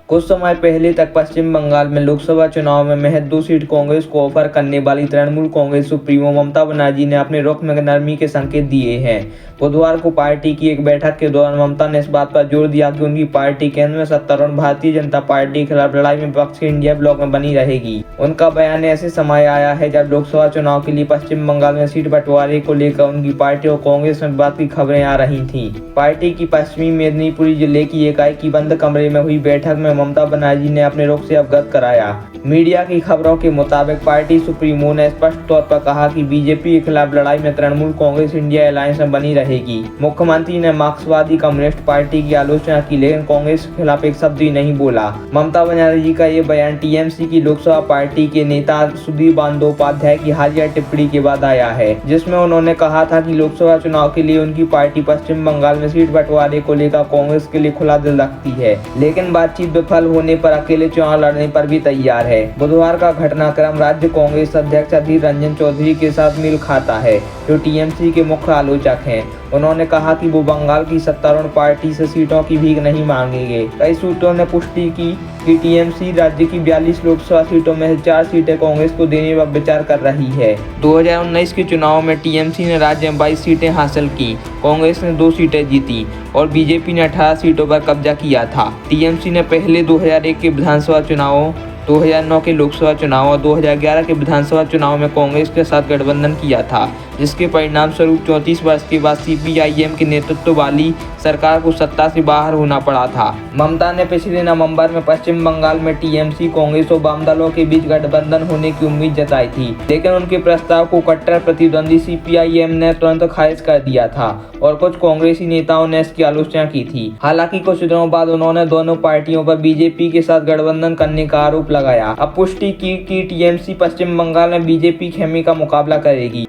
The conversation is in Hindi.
कुछ समय पहले तक पश्चिम बंगाल में लोकसभा चुनाव में महज 2 सीट कांग्रेस को ऑफर करने वाली तृणमूल कांग्रेस सुप्रीमो ममता बनर्जी ने अपने रुख में नरमी के संकेत दिए हैं। बुधवार को पार्टी की एक बैठक के दौरान ममता ने इस बात पर जोर दिया कि उनकी पार्टी केंद्र में सत्तारूढ़ भारतीय जनता पार्टी के खिलाफ लड़ाई में विपक्ष के इंडिया ब्लॉक में बनी रहेगी। उनका बयान ऐसे समय आया है जब लोकसभा चुनाव के लिए पश्चिम बंगाल में सीट बंटवारे को लेकर उनकी पार्टी और कांग्रेस में विवाद की खबरें आ रही थी। पार्टी की पश्चिमी मेदिनीपुर जिले की इकाई की बंद कमरे में हुई बैठक में ममता बनर्जी ने अपने रुख से अवगत कराया। मीडिया की खबरों के मुताबिक पार्टी सुप्रीमो ने स्पष्ट तौर पर कहा कि बीजेपी के खिलाफ लड़ाई में तृणमूल कांग्रेस इंडिया अलायंस में बनी रहेगी। मुख्यमंत्री ने मार्क्सवादी कम्युनिस्ट पार्टी की आलोचना की, लेकिन कांग्रेस के खिलाफ एक शब्द भी नहीं बोला। ममता बनर्जी का ये बयान टीएमसी की लोकसभा पार्टी के नेता सुधीर बंदोपाध्याय की हालिया टिप्पणी के बाद आया है, जिसमें उन्होंने कहा था कि लोकसभा चुनाव के लिए उनकी पार्टी पश्चिम बंगाल में सीट बंटवारे को लेकर कांग्रेस के लिए खुला दिल रखती है, लेकिन बातचीत विफल होने पर अकेले चुनाव लड़ने पर भी तैयार है। बुधवार का घटनाक्रम राज्य कांग्रेस अध्यक्ष अधीर रंजन चौधरी के साथ मेल खाता है, जो टीएमसी के मुख्य आलोचक हैं। उन्होंने कहा कि वो बंगाल की सत्तारूढ़ पार्टी से सीटों की भीख नहीं मांगेंगे। कई सूत्रों ने पुष्टि की कि टीएमसी राज्य की 42 लोकसभा सीटों में से 4 सीटें कांग्रेस को देने पर विचार कर रही है। 2019 के चुनाव में टीएमसी ने राज्य में 22 सीटें हासिल की, कांग्रेस ने 2 सीटें जीती और बीजेपी ने 18 सीटों पर कब्जा किया था। टीएमसी ने पहले 2001 के विधानसभा चुनावों, 2009 के लोकसभा चुनाव और 2011 के विधानसभा चुनाव में कांग्रेस के साथ गठबंधन किया था, जिसके परिणाम स्वरूप 34 वर्ष के बाद सीपीआईएम के नेतृत्व वाली सरकार को सत्ता से बाहर होना पड़ा था। ममता ने पिछले नवंबर में पश्चिम बंगाल में टीएमसी, कांग्रेस और वाम दलों के बीच गठबंधन होने की उम्मीद जताई थी, लेकिन उनके प्रस्ताव को कट्टर प्रतिद्वंदी सीपीआईएम ने तुरंत खारिज कर दिया था और कुछ कांग्रेसी नेताओं ने इसकी आलोचना की थी। हालांकि कुछ दिनों बाद उन्होंने दोनों पार्टियों पर बीजेपी के साथ गठबंधन करने का आरोप लगाया। अब पुष्टि की कि टीएमसी पश्चिम बंगाल में बीजेपी खेमे का मुकाबला करेगी।